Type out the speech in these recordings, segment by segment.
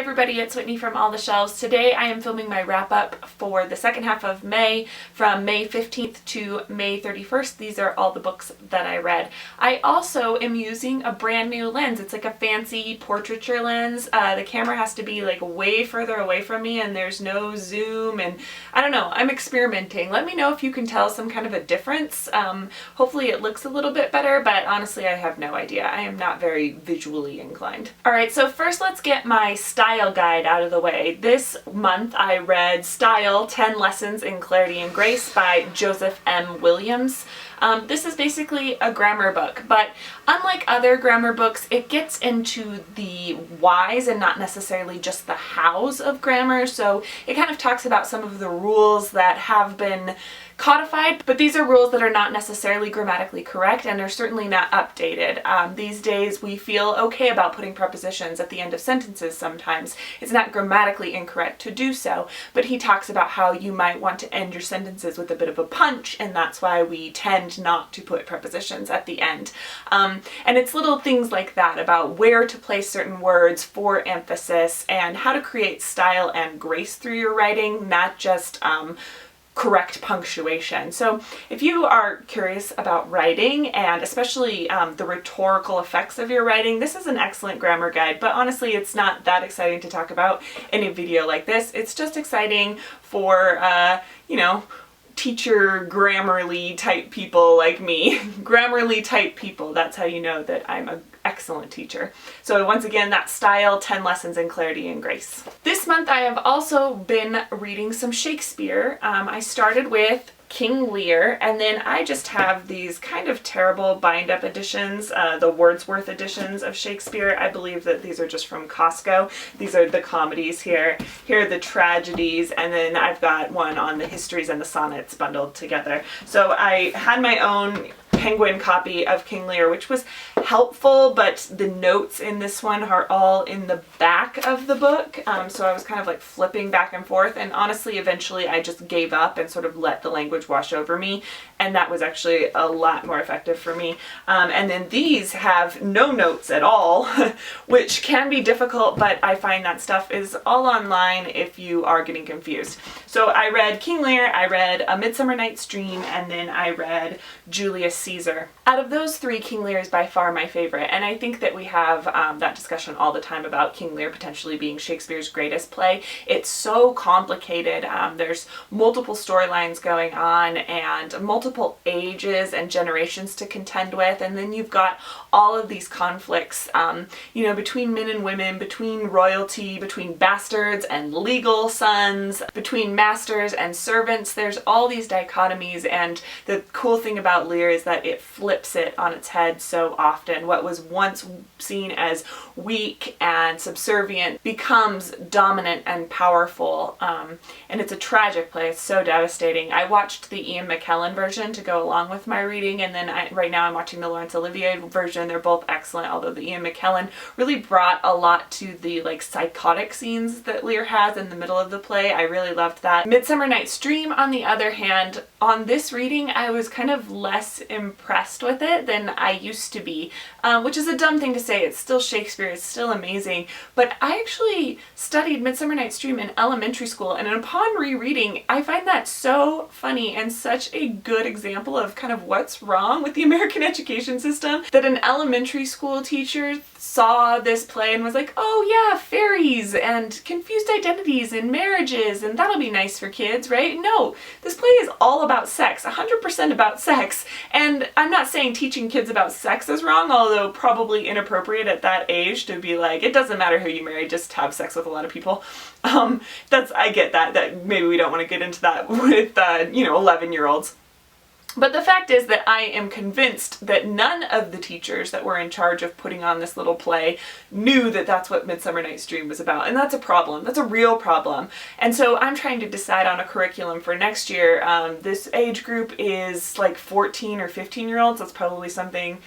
everybody, it's Whitney from All the Shelves. Today I am filming my wrap up for the second half of May, from May 15th to May 31st. These are all the books that I read. I also am using a brand new lens. It's like a fancy portraiture lens. The camera has to be like way further away from me and there's no zoom, and I don't know, I'm experimenting. Let me know if you can tell some kind of a difference. Hopefully it looks a little bit better, but honestly I have no idea. I am not very visually inclined. Alright, so first let's get my style guide out of the way. This month I read Style 10 Lessons in Clarity and Grace by Joseph M. Williams. This is basically a grammar book, but unlike other grammar books, it gets into the whys and not necessarily just the hows of grammar. So it kind of talks about some of the rules that have been codified, but these are rules that are not necessarily grammatically correct and are certainly not updated. These days we feel okay about putting prepositions at the end of sentences sometimes. It's not grammatically incorrect to do so, but he talks about how you might want to end your sentences with a bit of a punch, and that's why we tend not to put prepositions at the end. And it's little things like that about where to place certain words for emphasis and how to create style and grace through your writing, not just correct punctuation. So if you are curious about writing and especially the rhetorical effects of your writing, this is an excellent grammar guide, but honestly it's not that exciting to talk about in a video like this. It's just exciting for, you know, teacher Grammarly type people like me. Grammarly type people, that's how you know that I'm an excellent teacher. So once again, that's Style 10 Lessons in Clarity and Grace. This month I have also been reading some Shakespeare. I started with King Lear, and then I just have these kind of terrible bind-up editions, the Wordsworth editions of Shakespeare. I believe that these are just from Costco. These are the comedies here. Here are the tragedies, and then I've got one on the histories and the sonnets bundled together. So I had my own Penguin copy of King Lear, which was helpful, but the notes in this one are all in the back of the book, so I was kind of like flipping back and forth, and honestly eventually I just gave up and sort of let the language wash over me, and that was actually a lot more effective for me. And then these have no notes at all, which can be difficult, but I find that stuff is all online if you are getting confused. So I read King Lear, I read A Midsummer Night's Dream, and then I read Julius Caesar. Out of those three, King Lear is by far my favorite, and I think that we have that discussion all the time about King Lear potentially being Shakespeare's greatest play. It's so complicated. There's multiple storylines going on and multiple ages and generations to contend with, and then you've got all of these conflicts, you know, between men and women, between royalty, between bastards and legal sons, between masters and servants. There's all these dichotomies, and the cool thing about Lear is that it flips it on its head so often. What was once seen as weak and subservient becomes dominant and powerful, and it's a tragic play. It's so devastating. I watched the Ian McKellen version to go along with my reading, and then right now I'm watching the Laurence Olivier version. They're both excellent, although the Ian McKellen really brought a lot to the like psychotic scenes that Lear has in the middle of the play. I really loved that. Midsummer Night's Dream, on the other hand, on this reading I was kind of less impressed with it than I used to be, which is a dumb thing to say. It's still Shakespeare, it's still amazing, but I actually studied Midsummer Night's Dream in elementary school, and upon rereading I find that so funny and such a good example of kind of what's wrong with the American education system, that an elementary school teacher saw this play and was like, oh yeah, fairies and confused identities and marriages, and that'll be nice for kids, right? No, this play is all about sex, 100% about sex, and I'm not saying teaching kids about sex is wrong, although probably inappropriate at that age to be like, it doesn't matter who you marry, just have sex with a lot of people. I get that maybe we don't want to get into that with, you know, 11-year-olds. But the fact is that I am convinced that none of the teachers that were in charge of putting on this little play knew that that's what Midsummer Night's Dream was about, and that's a problem. That's a real problem. And so I'm trying to decide on a curriculum for next year. This age group is like 14 or 15-year-olds. That's probably something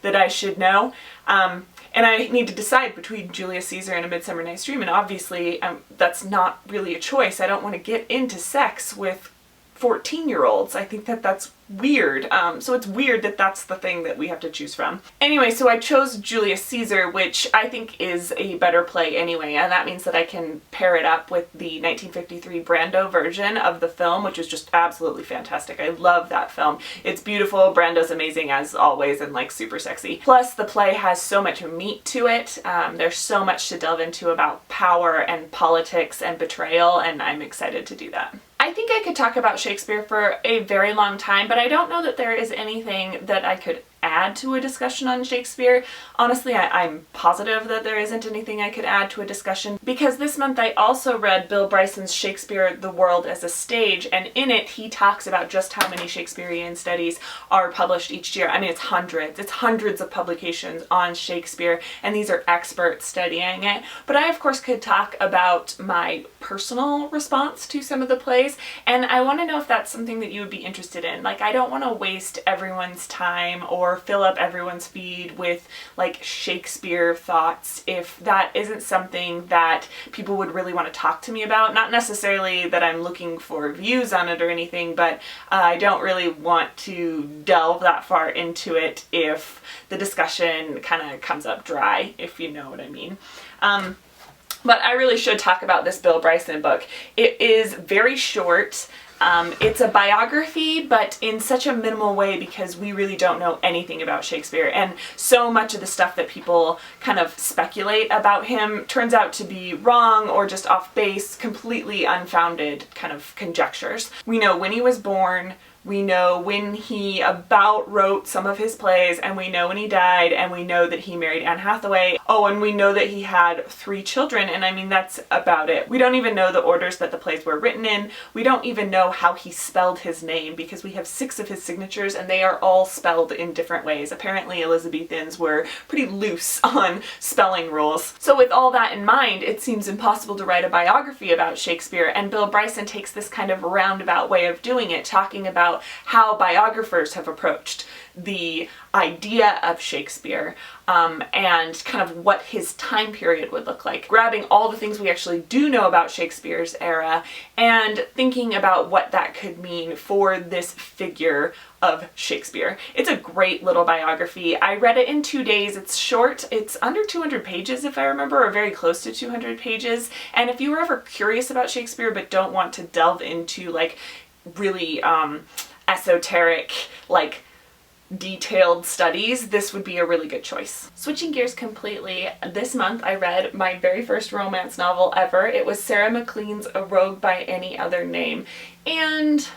that I should know. And I need to decide between Julius Caesar and A Midsummer Night's Dream, and obviously that's not really a choice. I don't want to get into sex with 14-year-olds. I think that that's weird. So it's weird that that's the thing that we have to choose from. Anyway, so I chose Julius Caesar, which I think is a better play anyway, and that means that I can pair it up with the 1953 Brando version of the film, which is just absolutely fantastic. I love that film. It's beautiful. Brando's amazing as always and like super sexy. Plus the play has so much meat to it. There's so much to delve into about power and politics and betrayal, and I'm excited to do that. I think I could talk about Shakespeare for a very long time, but I don't know that there is anything that I could add to a discussion on Shakespeare. Honestly, I'm positive that there isn't anything I could add to a discussion, because this month I also read Bill Bryson's Shakespeare, the World as a Stage, and in it he talks about just how many Shakespearean studies are published each year. I mean, it's hundreds of publications on Shakespeare, and these are experts studying it. But I, of course, could talk about my personal response to some of the plays, and I want to know if that's something that you would be interested in. Like, I don't want to waste everyone's time or fill up everyone's feed with like Shakespeare thoughts if that isn't something that people would really want to talk to me about. Not necessarily that I'm looking for views on it or anything, but I don't really want to delve that far into it if the discussion kind of comes up dry, if you know what I mean. But I really should talk about this Bill Bryson book. It is very short. It's a biography, but in such a minimal way because we really don't know anything about Shakespeare, and so much of the stuff that people kind of speculate about him turns out to be wrong or just off base, completely unfounded kind of conjectures. We know when he was born, we know when he about wrote some of his plays, and we know when he died, and we know that he married Anne Hathaway. Oh, and we know that he had 3 children, and I mean, that's about it. We don't even know the orders that the plays were written in. We don't even know how he spelled his name, because we have 6 of his signatures, and they are all spelled in different ways. Apparently Elizabethans were pretty loose on spelling rules. So with all that in mind, it seems impossible to write a biography about Shakespeare, and Bill Bryson takes this kind of roundabout way of doing it, talking about how biographers have approached the idea of Shakespeare and kind of what his time period would look like, grabbing all the things we actually do know about Shakespeare's era and thinking about what that could mean for this figure of Shakespeare. It's a great little biography. I read it in 2 days. It's short. It's under 200 pages if I remember, or very close to 200 pages. And if you were ever curious about Shakespeare but don't want to delve into like really esoteric, like detailed studies, this would be a really good choice. Switching gears completely, this month I read my very first romance novel ever. It was Sarah Maclean's A Rogue by Any Other Name, and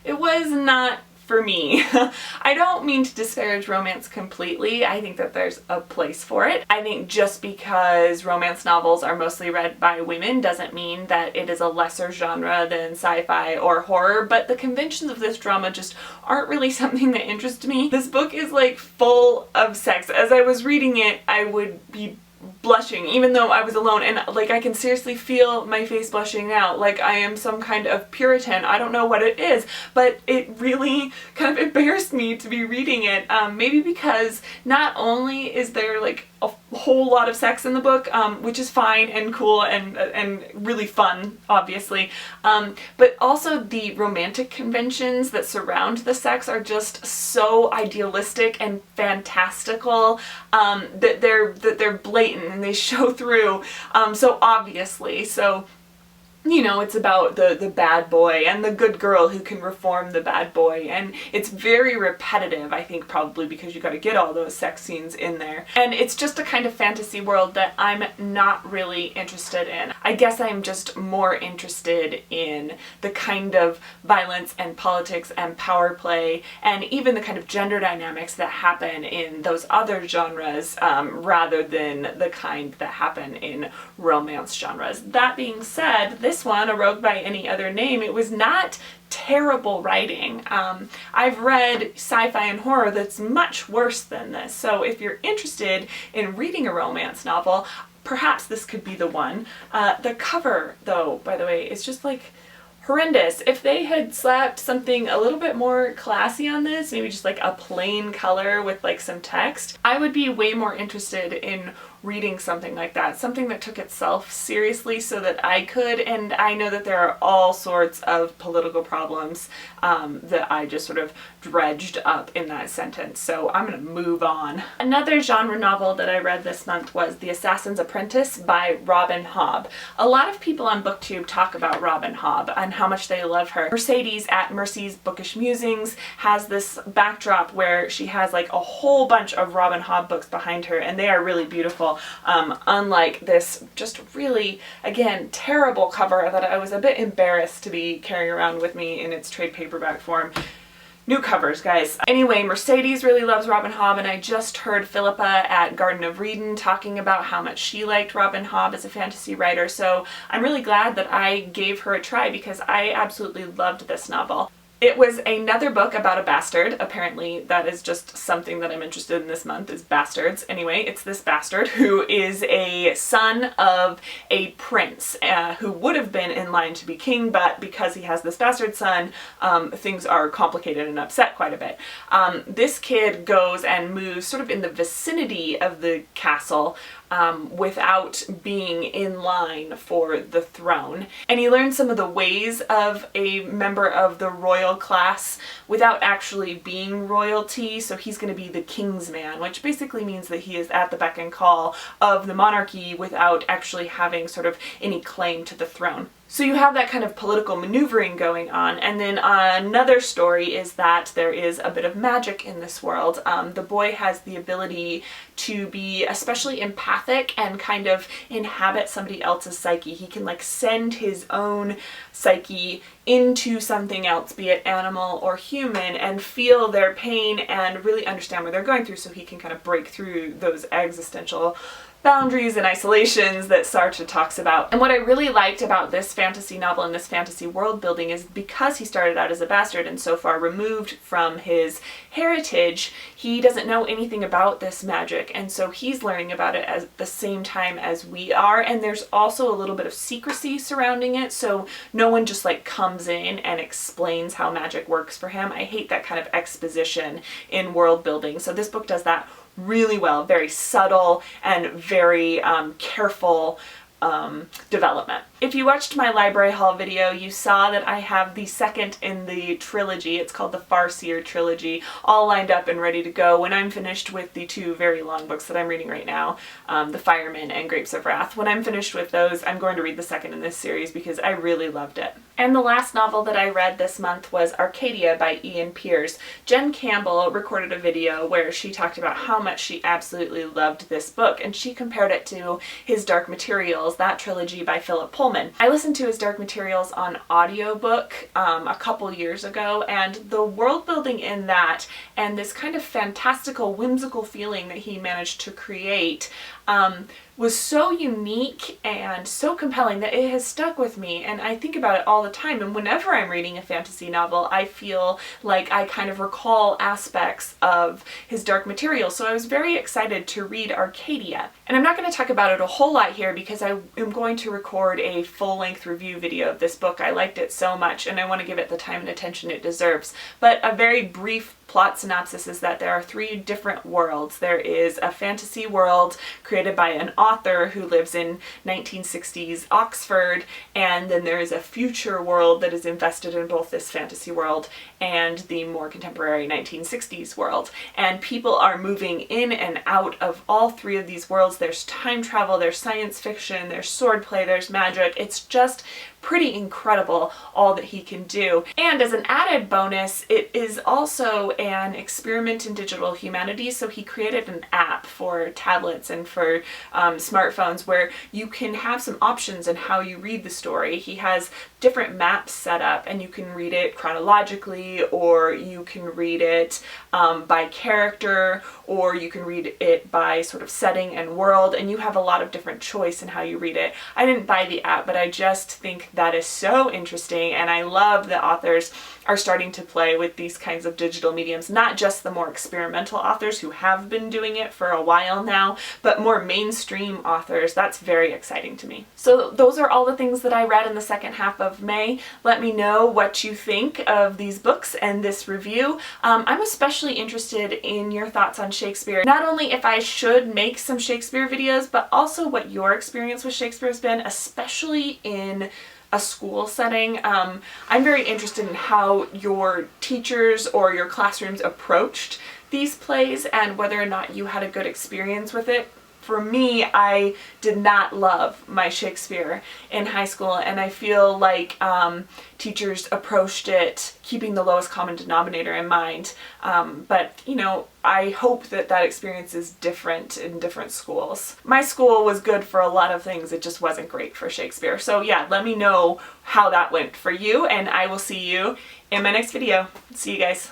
it was not for me. I don't mean to disparage romance completely. I think that there's a place for it. I think just because romance novels are mostly read by women doesn't mean that it is a lesser genre than sci-fi or horror, but the conventions of this drama just aren't really something that interests me. This book is like full of sex. As I was reading it, I would be blushing even though I was alone, and like I can seriously feel my face blushing now, like I am some kind of Puritan. I don't know what it is, but it really kind of embarrassed me to be reading it, maybe because not only is there like a whole lot of sex in the book, which is fine and cool and really fun, obviously, but also the romantic conventions that surround the sex are just so idealistic and fantastical, that they're blatant and they show through so obviously. So, you know, it's about the bad boy and the good girl who can reform the bad boy, and it's very repetitive, I think probably because you got to get all those sex scenes in there, and it's just a kind of fantasy world that I'm not really interested in. I guess I'm just more interested in the kind of violence and politics and power play and even the kind of gender dynamics that happen in those other genres, rather than the kind that happen in romance genres. That being said, this one, A Rogue by Any Other Name, it was not terrible writing. I've read sci-fi and horror that's much worse than this, so if you're interested in reading a romance novel, perhaps this could be the one. The cover, though, by the way, is just like horrendous. If they had slapped something a little bit more classy on this, maybe just like a plain color with like some text, I would be way more interested in reading something like that, something that took itself seriously so that I could, and I know that there are all sorts of political problems that I just sort of dredged up in that sentence, so I'm gonna move on. Another genre novel that I read this month was The Assassin's Apprentice by Robin Hobb. A lot of people on BookTube talk about Robin Hobb and how much they love her. Mercedes at Mercy's Bookish Musings has this backdrop where she has like a whole bunch of Robin Hobb books behind her, and they are really beautiful, unlike this just really, again, terrible cover that I was a bit embarrassed to be carrying around with me in its trade paperback form. New covers, guys. Anyway, Mercedes really loves Robin Hobb, and I just heard Philippa at Garden of Reading talking about how much she liked Robin Hobb as a fantasy writer, so I'm really glad that I gave her a try because I absolutely loved this novel. It was another book about a bastard. Apparently that is just something that I'm interested in this month, is bastards. Anyway, it's this bastard who is a son of a prince who would have been in line to be king, but because he has this bastard son, things are complicated and upset quite a bit. This kid goes and moves sort of in the vicinity of the castle without being in line for the throne. And he learns some of the ways of a member of the royal class without actually being royalty, so he's going to be the king's man, which basically means that he is at the beck and call of the monarchy without actually having sort of any claim to the throne. So you have that kind of political maneuvering going on, and then another story is that there is a bit of magic in this world. The boy has the ability to be especially empathic and kind of inhabit somebody else's psyche. He can like send his own psyche into something else, be it animal or human, and feel their pain and really understand what they're going through, so he can kind of break through those existential boundaries and isolations that Sartre talks about. And what I really liked about this fantasy novel and this fantasy world building is because he started out as a bastard and so far removed from his heritage, he doesn't know anything about this magic, and so he's learning about it at the same time as we are, and there's also a little bit of secrecy surrounding it, so no one just like comes in and explains how magic works for him. I hate that kind of exposition in world building, so this book does that really well. Very subtle and very careful development. If you watched my library haul video, you saw that I have the second in the trilogy. It's called the Farseer trilogy, all lined up and ready to go when I'm finished with the two very long books that I'm reading right now, The Fireman and Grapes of Wrath. When I'm finished with those, I'm going to read the second in this series because I really loved it. And the last novel that I read this month was Arcadia by Ian Pierce. Jen Campbell recorded a video where she talked about how much she absolutely loved this book, and she compared it to his Dark Materials, that trilogy by Philip Pullman. I listened to his Dark Materials on audiobook a couple years ago, and the world building in that and this kind of fantastical, whimsical feeling that he managed to create was so unique and so compelling that it has stuck with me, and I think about it all the time, and whenever I'm reading a fantasy novel I feel like I kind of recall aspects of his Dark Materials, so I was very excited to read Arcadia. And I'm not going to talk about it a whole lot here because I am going to record a full-length review video of this book. I liked it so much and I want to give it the time and attention it deserves. But a very brief plot synopsis is that there are three different worlds. There is a fantasy world created by an author who lives in 1960s Oxford, and then there is a future world that is invested in both this fantasy world and the more contemporary 1960s world. And people are moving in and out of all three of these worlds. There's time travel, there's science fiction, there's swordplay, there's magic. It's just pretty incredible all that he can do. And as an added bonus, it is also an experiment in digital humanities, so he created an app for tablets and for smartphones where you can have some options in how you read the story. He has different maps set up, and you can read it chronologically, or you can read it by character, or you can read it by sort of setting and world, and you have a lot of different choice in how you read it. I didn't buy the app, but I just think that is so interesting, and I love that authors are starting to play with these kinds of digital media mediums, not just the more experimental authors who have been doing it for a while now, but more mainstream authors. That's very exciting to me. So those are all the things that I read in the second half of May. Let me know what you think of these books and this review. I'm especially interested in your thoughts on Shakespeare. Not only if I should make some Shakespeare videos, but also what your experience with Shakespeare has been, especially in a school setting. I'm very interested in how your teachers or your classrooms approached these plays and whether or not you had a good experience with it. For me, I did not love my Shakespeare in high school, and I feel like teachers approached it keeping the lowest common denominator in mind. But, you know, I hope that that experience is different in different schools. My school was good for a lot of things, it just wasn't great for Shakespeare. So yeah, let me know how that went for you, and I will see you in my next video. See you guys.